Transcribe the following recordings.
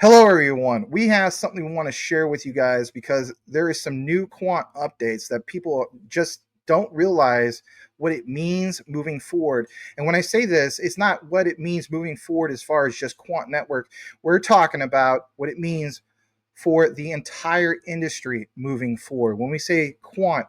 Hello, everyone. We have something we want to share with you guys because there is some new quant updates that people just don't realize what it means moving forward. And when I say this, it's not what it means moving forward as far as just quant network. We're talking about what it means for the entire industry moving forward. When we say quant,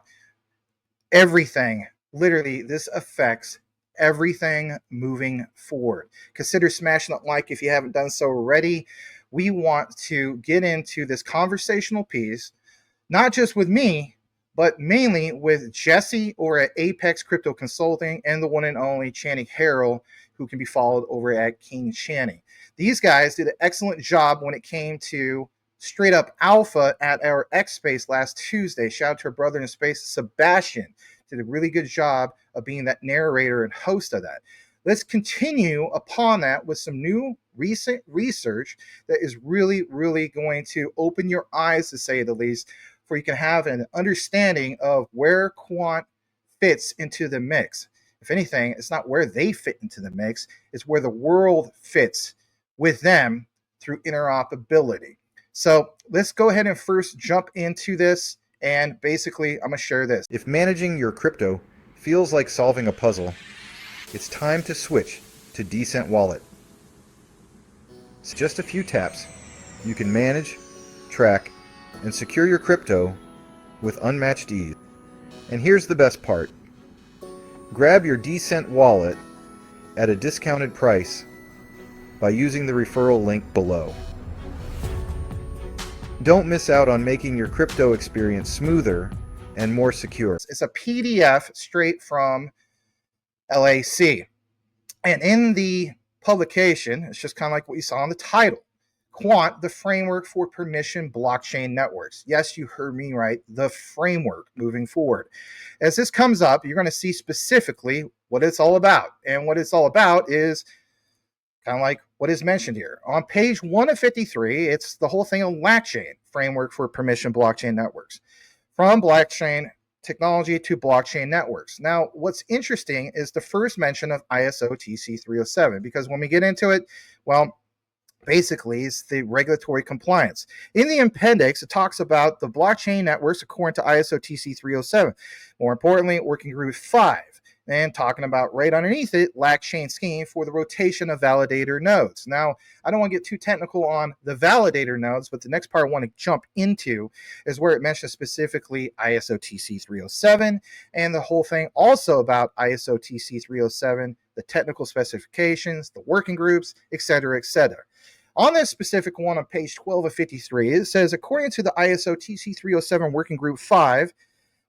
everything, literally, this affects everything moving forward. Consider smashing that like if you haven't done so already. We want to get into this conversational piece, not just with me, but mainly with Jesse over at Apex Crypto Consulting and the one and only Channing Harrell, who can be followed over at King Channing. These guys did an excellent job when it came to straight up alpha at our X Space last Tuesday. Shout out to our brother in space, Sebastian. Did a really good job of being that narrator and host of that. Let's continue upon that with some new recent research that is really, really going to open your eyes, to say the least, for you can have an understanding of where quant fits into the mix. If anything, it's not where they fit into the mix, it's where the world fits with them through interoperability. So let's go ahead and first jump into this. And basically, I'm going to share this. If managing your crypto feels like solving a puzzle, it's time to switch to Decent Wallet. So just a few taps, you can manage, track, and secure your crypto with unmatched ease. And here's the best part. Grab your Decent Wallet at a discounted price by using the referral link below. Don't miss out on making your crypto experience smoother and more secure. It's a PDF straight from LAC. And in the publication, it's just kind of like what you saw in the title. Quant, the framework for permission blockchain networks. Yes, you heard me right. The framework moving forward. As this comes up, you're going to see specifically what it's all about. And what it's all about is kind of like what is mentioned here. On page 1 of 53, it's the whole thing on LAChain, framework for permission blockchain networks. From blockchain technology to blockchain networks. Now, what's interesting is the first mention of ISO TC 307, because when we get into it, well, basically it's the regulatory compliance. In the appendix, it talks about the blockchain networks according to ISO TC 307. More importantly, working group 5. And talking about right underneath it, LAChain scheme for the rotation of validator nodes. Now, I don't want to get too technical on the validator nodes, but the next part I want to jump into is where it mentions specifically ISO TC 307 and the whole thing also about ISO TC 307, the technical specifications, the working groups, etc., etc. On this specific one on page 12 of 53, it says, according to the ISO TC 307 Working Group 5,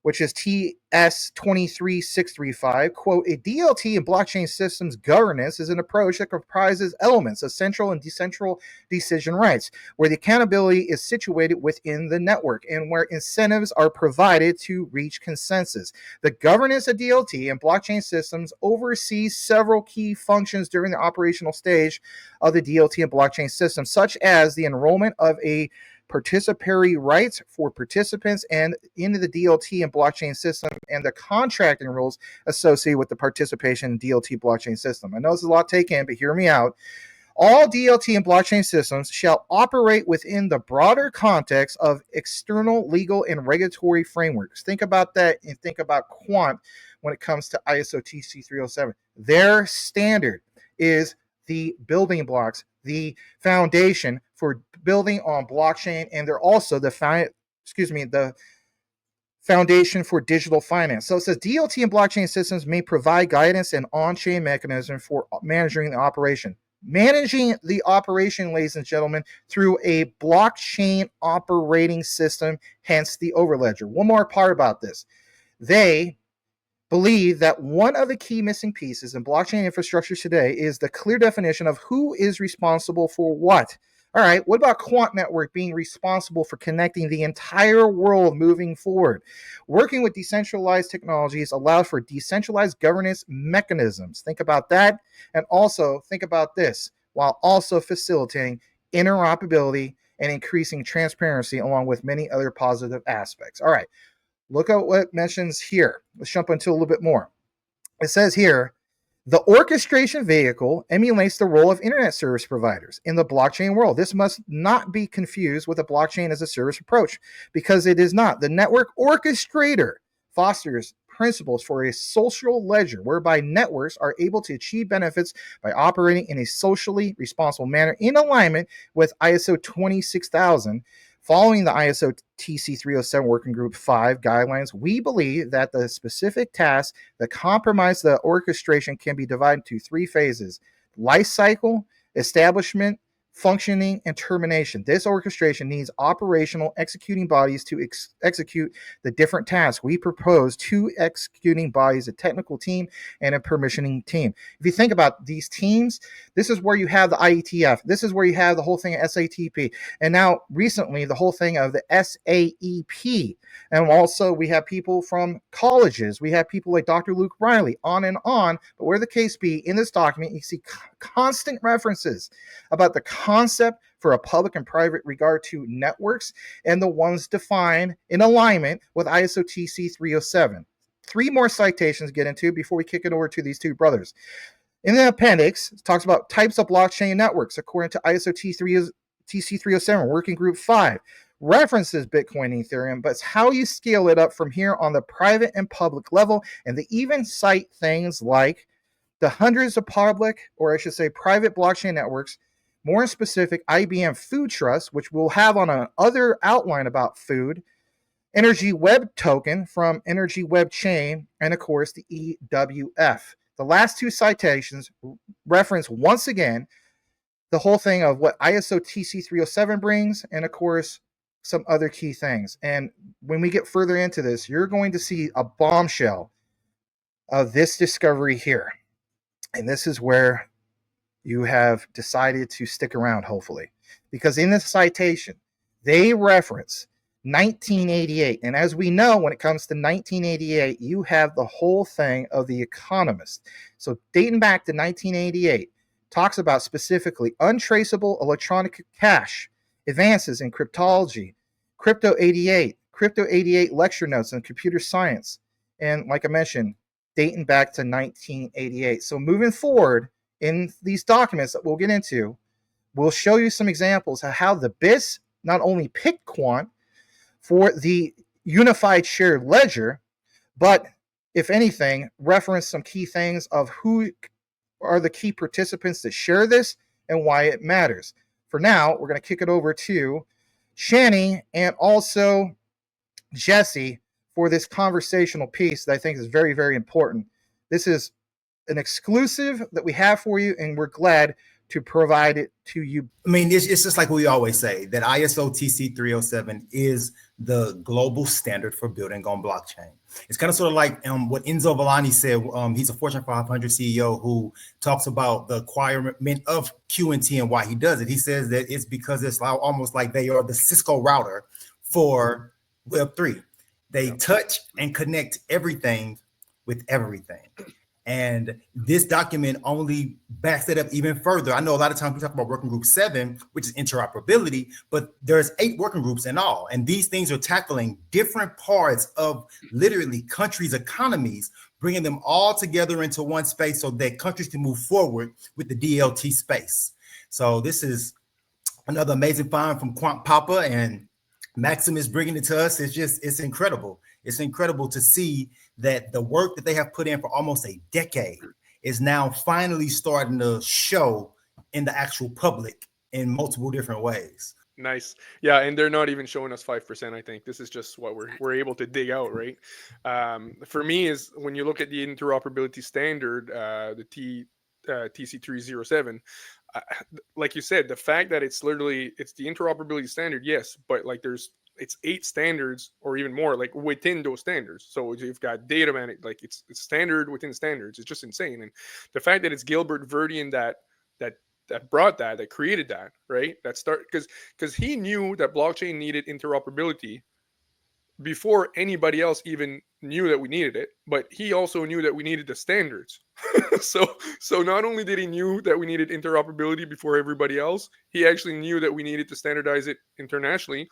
which is TS 23635, quote, a DLT in blockchain systems governance is an approach that comprises elements of central and decentral decision rights, where the accountability is situated within the network and where incentives are provided to reach consensus. The governance of DLT and blockchain systems oversees several key functions during the operational stage of the DLT and blockchain system, such as the enrollment of a participatory rights for participants and into the DLT and blockchain system and the contracting rules associated with the participation in DLT blockchain system. I know this is a lot to take in, but hear me out. All DLT and blockchain systems shall operate within the broader context of external legal and regulatory frameworks. Think about that and think about Quant when it comes to ISO TC 307. Their standard is the building blocks, the foundation for building on blockchain, and they're also the foundation for digital finance. So it says DLT and blockchain systems may provide guidance and on-chain mechanism for managing the operation. Managing the operation, ladies and gentlemen, through a blockchain operating system, hence the overledger. One more part about this. They believe that one of the key missing pieces in blockchain infrastructure today is the clear definition of who is responsible for what. All right, what about Quant Network being responsible for connecting the entire world moving forward? Working with decentralized technologies allows for decentralized governance mechanisms. Think about that, and also think about this, while also facilitating interoperability and increasing transparency along with many other positive aspects. All right, look at what it mentions here. Let's jump into a little bit more. It says here The orchestration vehicle emulates the role of internet service providers in the blockchain world. This must not be confused with a blockchain as a service approach, because it is not. The network orchestrator fosters principles for a social ledger whereby networks are able to achieve benefits by operating in a socially responsible manner in alignment with ISO 26000. Following the ISO TC 307 Working Group 5 guidelines, we believe that the specific tasks that compromise the orchestration can be divided into three phases: life cycle, establishment, functioning, and termination. This orchestration needs operational executing bodies to execute the different tasks. We propose two executing bodies, a technical team and a permissioning team. If you think about these teams, this is where you have the IETF. This is where you have the whole thing of SATP. And now recently, the whole thing of the SAEP. And also we have people from colleges. We have people like Dr. Luke Riley, on and on. But where the case be, in this document, you see constant references about the concept for a public and private regard to networks, and the ones defined in alignment with ISO TC 307. Three more citations to get into before we kick it over to these two brothers. In the appendix, it talks about types of blockchain networks according to ISO TC 307, Working Group 5. References Bitcoin and Ethereum, but it's how you scale it up from here on the private and public level. And they even cite things like the hundreds of public, or I should say private blockchain networks, more specific, IBM Food Trust, which we'll have on another outline about food, Energy Web Token from Energy LAChain, and of course the EWF. The last two citations reference once again the whole thing of what ISO TC 307 brings, and of course some other key things. And when we get further into this, you're going to see a bombshell of this discovery here. And this is where you have decided to stick around, hopefully, because in this citation, they reference 1988. And as we know, when it comes to 1988, you have the whole thing of the Economist. So dating back to 1988, talks about specifically untraceable electronic cash, advances in cryptology, Crypto 88 lecture notes on computer science, and like I mentioned, dating back to 1988. So moving forward in these documents that we'll get into, we'll show you some examples of how the BIS not only picked Quant for the unified shared ledger, but if anything, reference some key things of who are the key participants that share this and why it matters. For now, we're going to kick it over to Shani and also Jesse for this conversational piece that I think is very, very important. This is an exclusive that we have for you, and we're glad to provide it to you. I mean, it's just like we always say, that ISO TC 307 is the global standard for building on blockchain. It's kind of sort of like what Enzo Villani said. He's a Fortune 500 CEO who talks about the acquirement of QNT and why he does it. He says that it's because it's almost like they are the Cisco router for Web3. They touch and connect everything with everything. And this document only backs it up even further. I know a lot of times we talk about working group 7, which is interoperability, but there's 8 working groups in all. And these things are tackling different parts of literally countries' economies, bringing them all together into one space so that countries can move forward with the DLT space. So this is another amazing find from Quant Papa, and Maximus bringing it to us. It's incredible. It's incredible to see that the work that they have put in for almost a decade is now finally starting to show in the actual public in multiple different ways. Nice. Yeah, and they're not even showing us 5%. I think this is just what we're able to dig out, right? For me, is when you look at the interoperability standard, the TC 307, like you said, the fact that it's the interoperability standard, yes, but like it's 8 standards or even more, like within those standards. So you've got data management, like it's standard within standards. It's just insane. And the fact that it's Gilbert Verdian that brought that created that, right? Because he knew that blockchain needed interoperability before anybody else even knew that we needed it, but he also knew that we needed the standards. so not only did he knew that we needed interoperability before everybody else, he actually knew that we needed to standardize it internationally.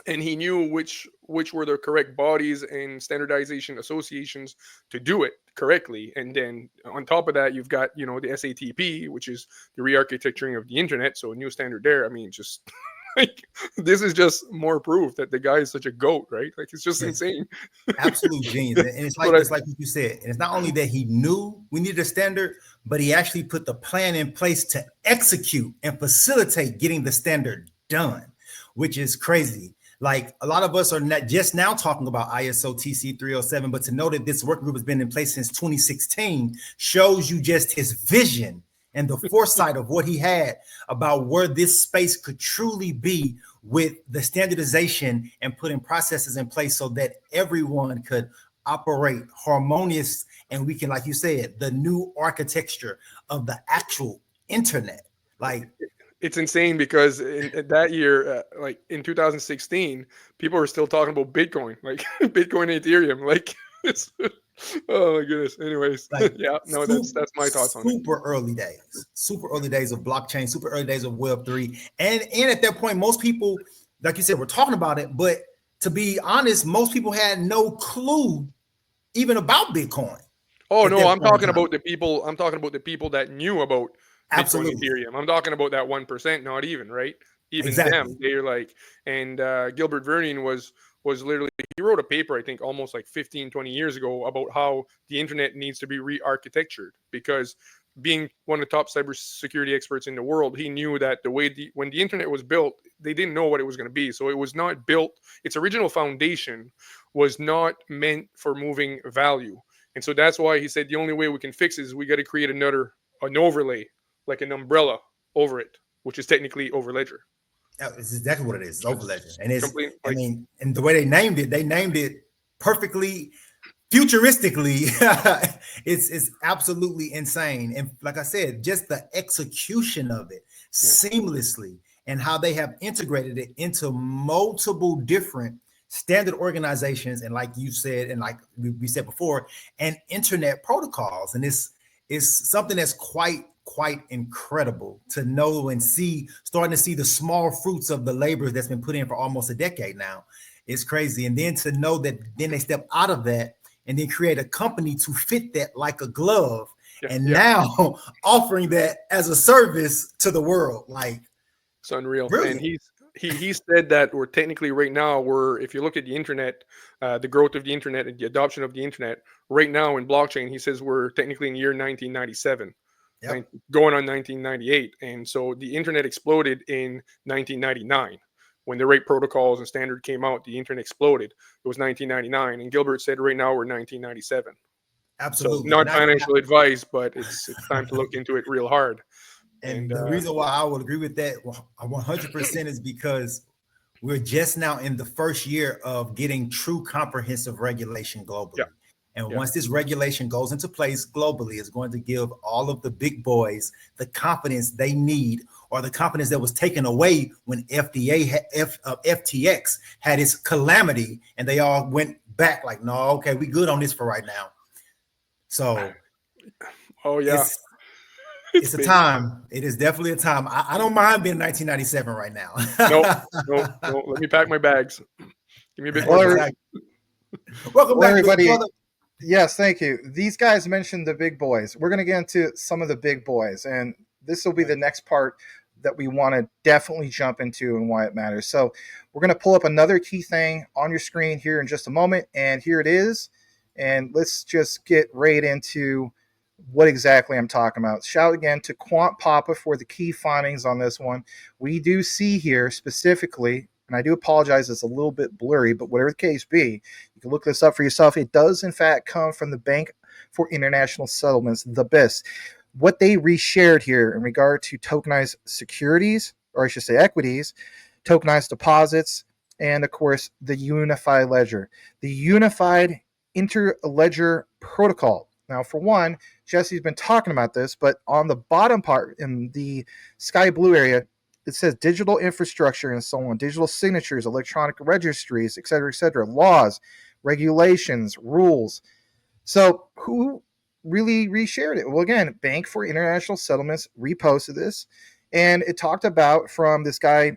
and he knew which were the correct bodies and standardization associations to do it correctly. And then on top of that, you've got, you know, the SATP, which is the re-architecturing of the internet, so a new standard there. I mean, just like, this is just more proof that the guy is such a goat, right? Like, it's just insane. Absolute genius. And it's like But it's like what you said. And it's not only that he knew we needed a standard, but he actually put the plan in place to execute and facilitate getting the standard done, which is crazy. Like, a lot of us are not just now talking about ISO TC 307, but to know that this working group has been in place since 2016 shows you just his vision and the foresight of what he had about where this space could truly be, with the standardization and putting processes in place so that everyone could operate harmonious. And we can, like you said, the new architecture of the actual internet. Like, it's insane because in that year, like in 2016, people were still talking about Bitcoin, like Bitcoin and Ethereum. Like, it's, oh my goodness. Anyways, like yeah, no, that's my thoughts on it. Super early days of blockchain, super early days of Web3. And at that point, most people, like you said, were talking about it. But to be honest, most people had no clue even about Bitcoin. Oh no, I'm talking about the people. I'm talking about the people that knew about Bitcoin and Ethereum. I'm talking about that 1%, not even, right? Even them, they're like, and Gilbert Vernon was literally, he wrote a paper, I think almost like 15, 20 years ago, about how the internet needs to be re-architectured, because being one of the top cybersecurity experts in the world, he knew that when the internet was built, they didn't know what it was going to be. So it was not built, its original foundation was not meant for moving value. And so that's why he said the only way we can fix it is we got to create an overlay, like an umbrella over it, which is technically overledger. It's exactly what it is. It's overledger. And it's, I mean, and the way they named it perfectly futuristically. It's absolutely insane. And like I said, just the execution of it seamlessly, and how they have integrated it into multiple different standard organizations, and like you said, and like we said before, and internet protocols. And it's something that's quite incredible to know and see, starting to see the small fruits of the labor that's been put in for almost a decade now. It's crazy. And then to know that then they step out of that and then create a company to fit that like a glove, and now offering that as a service to the world. Like, it's unreal. Brilliant. And he said that we're technically right now, if you look at the internet, the growth of the internet and the adoption of the internet right now in blockchain, he says we're technically in year 1997. Going on 1998. And so the internet exploded in 1999. When the rate protocols and standard came out, the internet exploded. It was 1999. And Gilbert said right now we're 1997. Absolutely. So not financial advice, but it's time to look into it real hard. And the reason why I would agree with that 100% is because we're just now in the first year of getting true comprehensive regulation globally. And once this regulation goes into place globally, it's going to give all of the big boys the confidence they need, or the confidence that was taken away when FTX had its calamity, and they all went back like, no, okay, we good on this for right now. So, it's a time. It is definitely a time. I don't mind being 1997 right now. No. Let me pack my bags. Give me a bit more. Welcome back, everybody. brother. Yes, thank you. These guys mentioned the big boys. We're going to get into some of the big boys, and this will be the next part that we want to definitely jump into and why it matters. So we're going to pull up another key thing on your screen here in just a moment, and here it is. And let's just get right into what exactly I'm talking about. Shout again to Quant Papa for the key findings on this one. We do see here specifically, and I do apologize, it's a little bit blurry, but whatever the case be, you can look this up for yourself. It does, in fact, come from the Bank for International Settlements, the BIS. What they reshared here in regard to tokenized securities, or I should say equities, tokenized deposits, and, of course, the unified ledger. The unified interledger protocol. Now, for one, Jesse's been talking about this, but on the bottom part in the sky blue area, it says digital infrastructure and so on, digital signatures, electronic registries, et cetera, laws, regulations, rules. So who really reshared it? Well, again, Bank for International Settlements reposted this, and it talked about from this guy,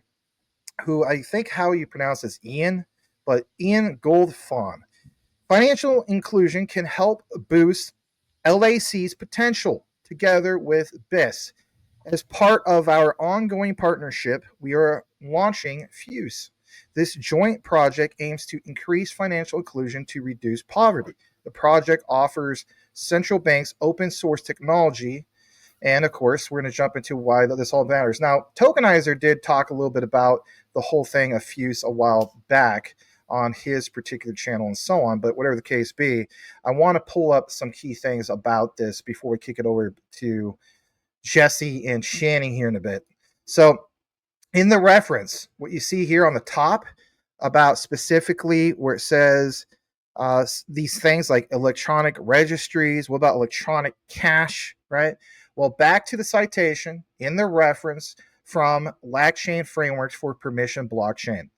who I think how you pronounce this, Ian, but Ian Goldfawn. Financial inclusion can help boost LAC's potential together with BIS. As part of our ongoing partnership, we are launching FuSSE. This joint project aims to increase financial inclusion to reduce poverty. The project offers central banks open source technology. And of course, we're going to jump into why this all matters. Now, Tokenizer did talk a little bit about the whole thing of FuSSE a while back on his particular channel and so on. But whatever the case be, I want to pull up some key things about this before we kick it over to Jesse and Shannon here in a bit. So in the reference, what you see here on the top about specifically where it says these things like electronic registries, what about electronic cash, right? Well, back to the citation in the reference from LAChain frameworks for permission blockchain.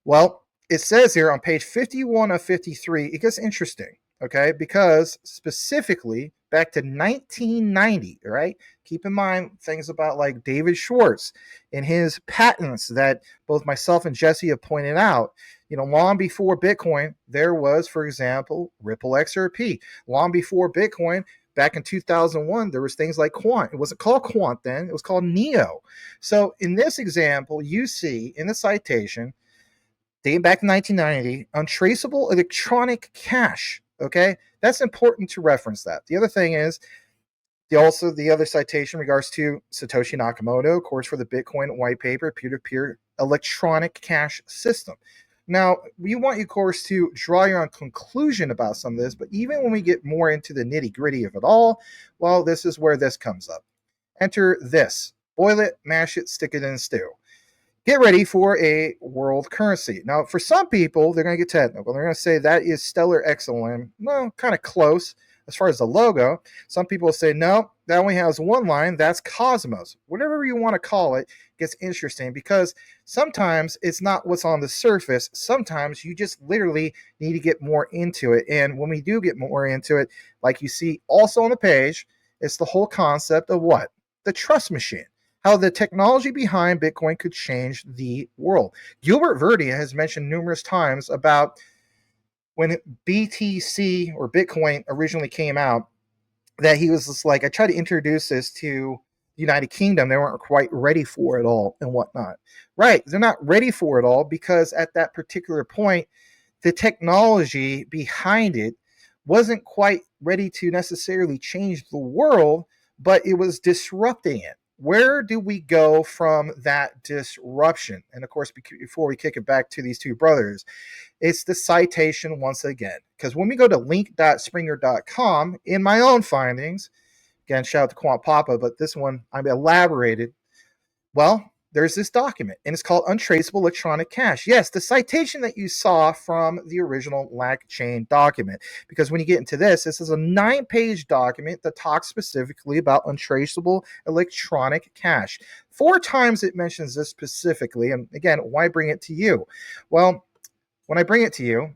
Well, it says here on page 51 of 53, it gets interesting, okay? Because specifically back to 1990, right? Keep in mind things about like David Schwartz and his patents that both myself and Jesse have pointed out. You know, long before Bitcoin, there was, for example, Ripple XRP. Long before Bitcoin, back in 2001, there was things like Quant. It wasn't called Quant then, it was called Neo. So in this example, you see in the citation, dating back to 1990, untraceable electronic cash. Okay, that's important to reference that. The other thing is the other citation in regards to Satoshi Nakamoto, of course, for the Bitcoin white paper, peer-to-peer electronic cash system. Now, we want you, of course, to draw your own conclusion about some of this, but even when we get more into the nitty-gritty of it all, well, this is where this comes up. Enter this. Boil it, mash it, stick it in a stew. Get ready for a world currency. Now, for some people, they're going to get technical. They're going to say that is Stellar XLM. Well, kind of close as far as the logo. Some people will say, no, that only has one line. That's Cosmos. Whatever you want to call it gets interesting because sometimes it's not what's on the surface. Sometimes you just literally need to get more into it. And when we do get more into it, like you see also on the page, it's the whole concept of what? The trust machine. How the technology behind Bitcoin could change the world. Gilbert Verdia has mentioned numerous times about when BTC or Bitcoin originally came out, that he was just like, I tried to introduce this to the United Kingdom. They weren't quite ready for it all and whatnot. Right. They're not ready for it all because at that particular point, the technology behind it wasn't quite ready to necessarily change the world, but it was disrupting it. Where do we go from that disruption? And of course, before we kick it back to these two brothers, it's the citation once again. Because when we go to link.springer.com, in my own findings, again, shout out to Quant Papa, but this one I've elaborated. Well, there's this document, and it's called Untraceable Electronic Cash. Yes, the citation that you saw from the original LAChain document. Because when you get into this, this is a 9-page document that talks specifically about untraceable electronic cash. 4 times it mentions this specifically. And again, why bring it to you? Well, when I bring it to you,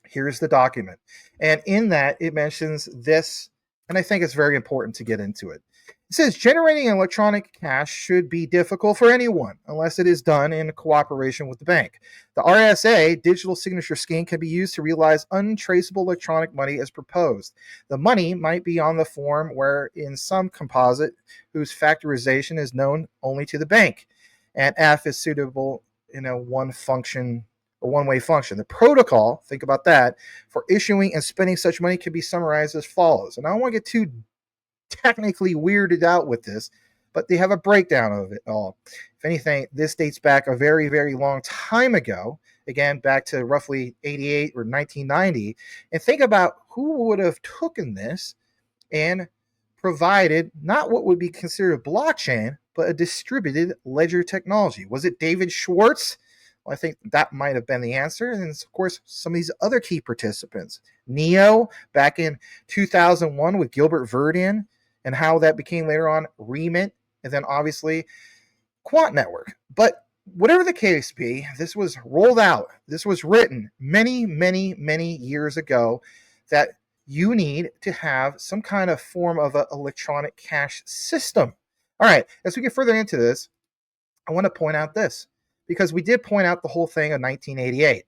here's the document. And in that, it mentions this, and I think it's very important to get into it. It says generating electronic cash should be difficult for anyone unless it is done in cooperation with the bank. The RSA digital signature scheme can be used to realize untraceable electronic money as proposed. The money might be on the form where in some composite whose factorization is known only to the bank, and F is suitable in a one-way function. The protocol, think about that, for issuing and spending such money can be summarized as follows. And I don't want to get too technically weirded out with this, but they have a breakdown of it all. If anything, this dates back a very, very long time ago, again, back to roughly 88 or 1990, and think about who would have taken this and provided not what would be considered blockchain, but a distributed ledger technology. Was it David Schwartz? Well, I think that might have been the answer. And of course, some of these other key participants. Neo, back in 2001 with Gilbert Verdia, and how that became later on Remit, and then obviously Quant Network. But whatever the case be, this was rolled out. This was written many, many, many years ago that you need to have some kind of form of an electronic cash system. All right, as we get further into this, I want to point out this. because we did point out the whole thing of 1988.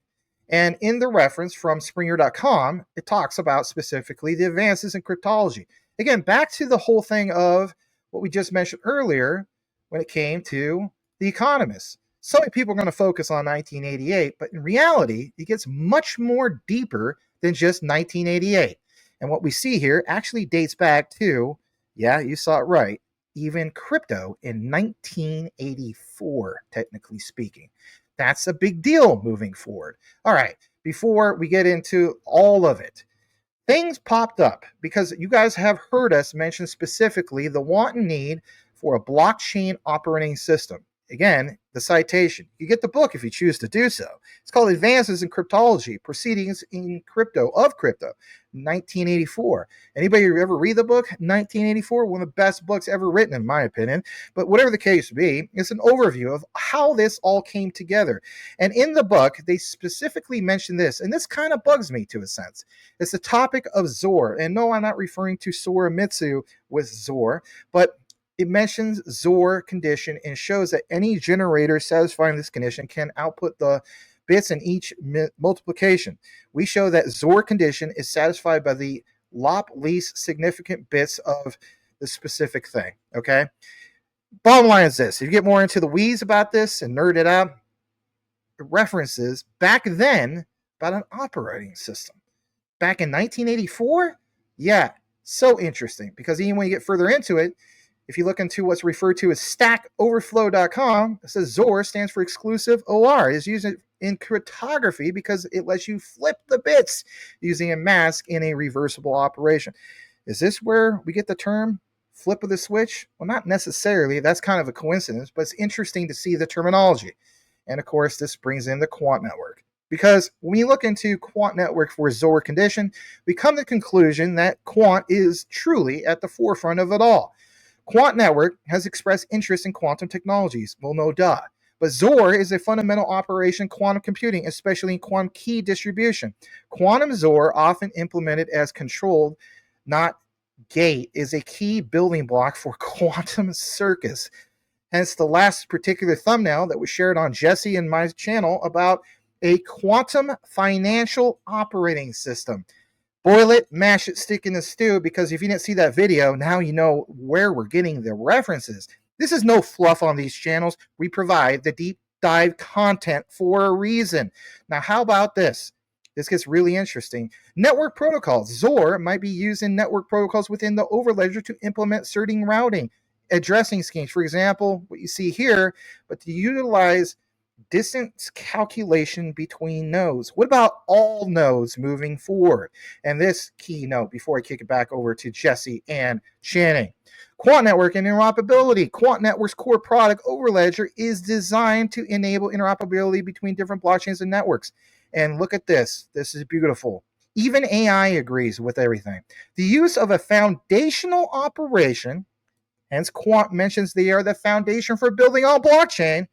And in the reference from Springer.com, it talks about specifically the advances in cryptology. Again, back to the whole thing of what we just mentioned earlier when it came to The Economist. So many people are going to focus on 1988, but in reality, it gets much more deeper than just 1988. And what we see here actually dates back to, yeah, you saw it right, even crypto in 1984, technically speaking. That's a big deal moving forward. All right, before we get into all of it, things popped up because you guys have heard us mention specifically the want and need for a blockchain operating system. Again, the citation. You get the book if you choose to do so. It's called Advances in Cryptology, Proceedings in Crypto, 1984. Anybody ever read the book? 1984, one of the best books ever written, in my opinion. But whatever the case be, it's an overview of how this all came together. And in the book, they specifically mention this, and this kind of bugs me to a sense. It's the topic of Zor. And no, I'm not referring to Sora Mitsu with Zor, but it mentions Zor condition and shows that any generator satisfying this condition can output the bits in each multiplication. We show that Zor condition is satisfied by the least significant bits of the specific thing. Okay. Bottom line is this: if you get more into the weeds about this and nerd it out, it references back then about an operating system. Back in 1984, yeah, so interesting because even when you get further into it, if you look into what's referred to as stackoverflow.com, it says Zor stands for exclusive OR. It's used in cryptography because it lets you flip the bits using a mask in a reversible operation. Is this where we get the term flip of the switch? Well, not necessarily. That's kind of a coincidence, but it's interesting to see the terminology. And of course, this brings in the Quant network. Because when you look into Quant network for Zor condition, we come to the conclusion that Quant is truly at the forefront of it all. Quant Network has expressed interest in quantum technologies. Well, no duh. But Zor is a fundamental operation in quantum computing, especially in quantum key distribution. Quantum Zor, often implemented as controlled, not gate, is a key building block for quantum circuits. Hence the last particular thumbnail that was shared on Jesse and my channel about a quantum financial operating system. Boil it, mash it, stick in the stew, because if you didn't see that video, now you know where we're getting the references. This is no fluff on these channels. We provide the deep dive content for a reason. Now, how about this? This gets really interesting. Network protocols. Zor might be used in network protocols within the overledger to implement certain routing addressing schemes. For example, what you see here, but to utilize distance calculation between nodes. What about all nodes moving forward? And this key note before I kick it back over to Jesse and Channing. Quant network and interoperability. Quant network's core product, Overledger, is designed to enable interoperability between different blockchains and networks. And look at this. This is beautiful. Even AI agrees with everything. The use of a foundational operation, hence Quant mentions they are the foundation for building on blockchain,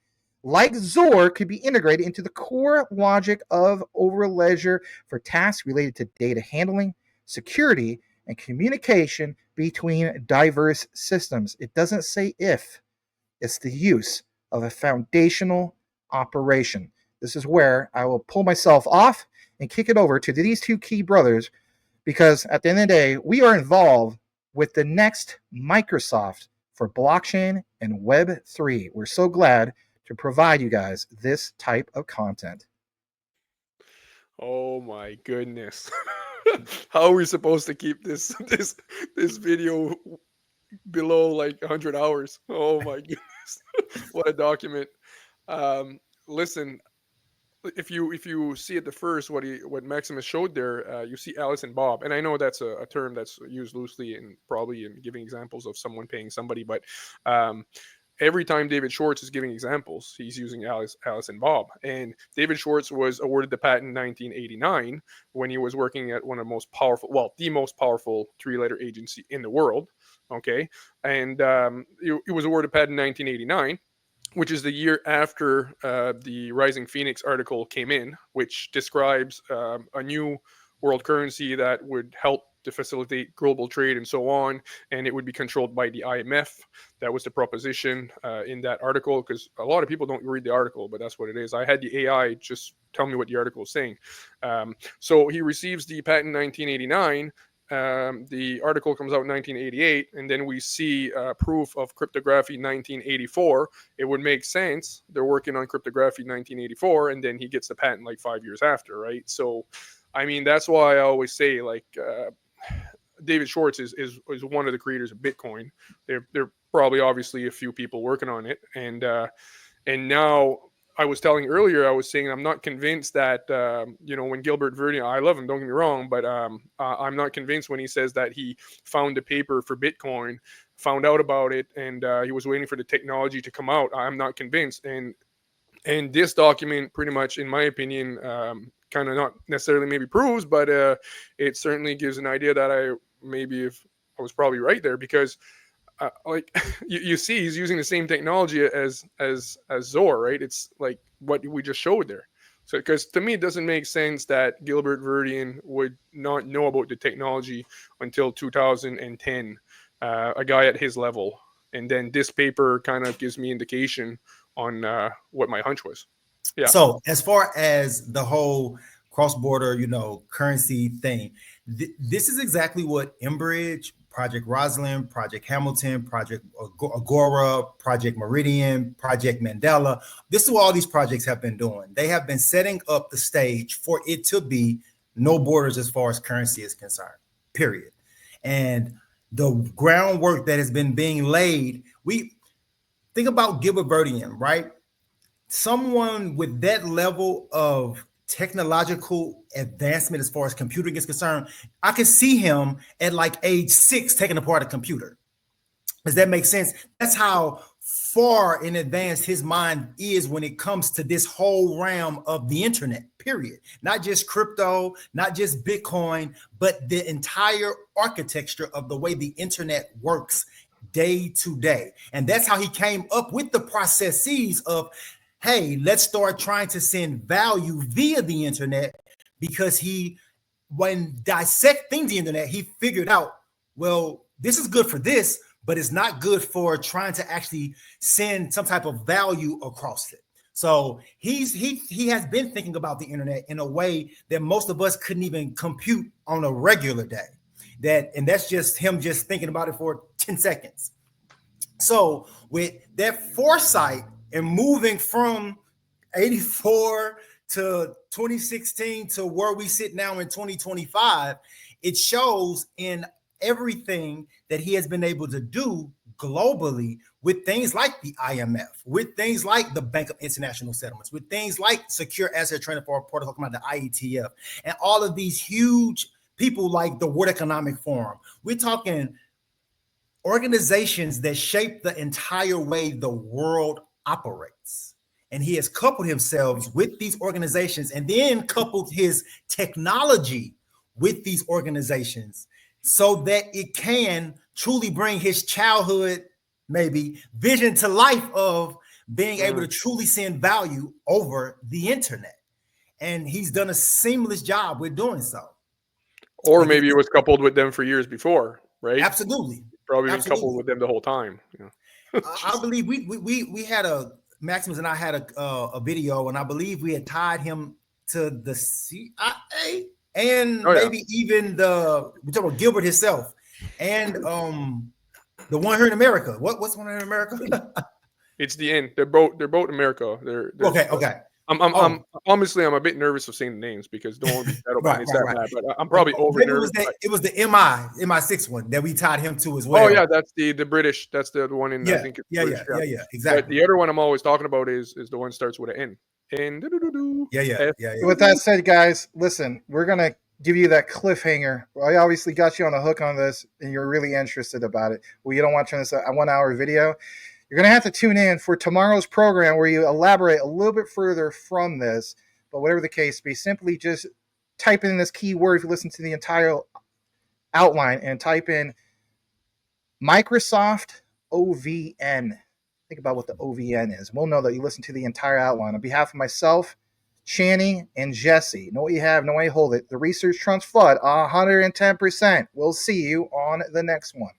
like Zor, could be integrated into the core logic of Overledger for tasks related to data handling, security, and communication between diverse systems. It doesn't say if, it's the use of a foundational operation. This is where I will pull myself off and kick it over to these two key brothers, because at the end of the day, we are involved with the next Microsoft for blockchain and Web3. We're so glad to provide you guys this type of content. Oh my goodness. How are we supposed to keep this video below like 100 hours? Oh my goodness. What a document. Listen, if you see at the first what Maximus showed there, you see Alice and Bob, and I know that's a term that's used loosely and probably in giving examples of someone paying somebody, but every time David Schwartz is giving examples, he's using Alice and Bob. And David Schwartz was awarded the patent in 1989 when he was working at one of the most powerful three-letter agency in the world. Okay, and he was awarded a patent in 1989, which is the year after the Rising Phoenix article came in, which describes a new world currency that would help to facilitate global trade and so on, and it would be controlled by the IMF. That was the proposition in that article, because a lot of people don't read the article, but that's what it is. I had the AI just tell me what the article is saying. So he receives the patent in 1989. The article comes out in 1988, and then we see proof of cryptography 1984. It would make sense. They're working on cryptography 1984, and then he gets the patent like 5 years after, right? So, I mean, that's why I always say, like, David Schwartz is one of the creators of Bitcoin. They're probably obviously a few people working on it, and now I was telling earlier, I was saying I'm not convinced that when Gilbert Verdian, I love him, don't get me wrong, but I'm not convinced when he says that he found the paper for Bitcoin, found out about it, and he was waiting for the technology to come out. I'm not convinced, and this document pretty much, in my opinion, kind of not necessarily maybe proves, but it certainly gives an idea that I was probably right there, because like you see, he's using the same technology as Zor, right? It's like what we just showed there. So, because to me, it doesn't make sense that Gilbert Verdian would not know about the technology until 2010, a guy at his level. And then this paper kind of gives me indication on what my hunch was. Yeah. So as far as the whole cross-border, currency thing, this is exactly what Enbridge, Project Rosalind, Project Hamilton, Project Agora, Project Meridian, Project Mandela. This is what all these projects have been doing. They have been setting up the stage for it to be no borders as far as currency is concerned, period. And the groundwork that has been being laid, we think about Gilbert Verdian, right? Someone with that level of technological advancement as far as computing is concerned, I can see him at like age 6 taking apart a computer. Does that make sense? That's how far in advance his mind is when it comes to this whole realm of the internet, period. Not just crypto, not just Bitcoin, but the entire architecture of the way the internet works day to day. And that's how he came up with the processes of, hey, let's start trying to send value via the internet, because when dissecting the internet, he figured out, well, this is good for this, but it's not good for trying to actually send some type of value across it. So he has been thinking about the internet in a way that most of us couldn't even compute on a regular day. And that's just him just thinking about it for 10 seconds. So with that foresight, and moving from 84 to 2016 to where we sit now in 2025, it shows in everything that he has been able to do globally with things like the IMF, with things like the Bank of International Settlements, with things like Secure Asset Trading Protocol, the IETF, and all of these huge people like the World Economic Forum. We're talking organizations that shape the entire way the world operates. And he has coupled himself with these organizations, and then coupled his technology with these organizations, so that it can truly bring his childhood maybe vision to life of being able to truly send value over the internet. And he's done a seamless job with doing so. Or maybe it was coupled with them for years before, right? Absolutely. Probably been coupled with them the whole time. I believe we had Maximus and I had a video, and I believe we had tied him to the CIA, and maybe even we're talking about Gilbert himself, and the one here in America. What's one here in America? It's the end. They're both America. They're okay. I'm honestly, I'm a bit nervous of saying the names, because don't want to be bad bad, but I'm probably over nervous. It was the MI6 one that we tied him to as well. Oh yeah, that's the British. That's the one in I think it's British. Yeah, exactly. But the other one I'm always talking about is the one that starts with an N. Yeah. With that said, guys, listen, we're gonna give you that cliffhanger. I obviously got you on the hook on this, and you're really interested about it. Well, you don't want to turn this a 1 hour video. You're going to have to tune in for tomorrow's program, where you elaborate a little bit further from this. But whatever the case be, simply just type in this keyword if you listen to the entire outline, and type in Microsoft OVN. Think about what the OVN is. We'll know that you listen to the entire outline. On behalf of myself, Channy and Jesse. Know what you have, know what you hold it. The research trumps FUD 110%. We'll see you on the next one.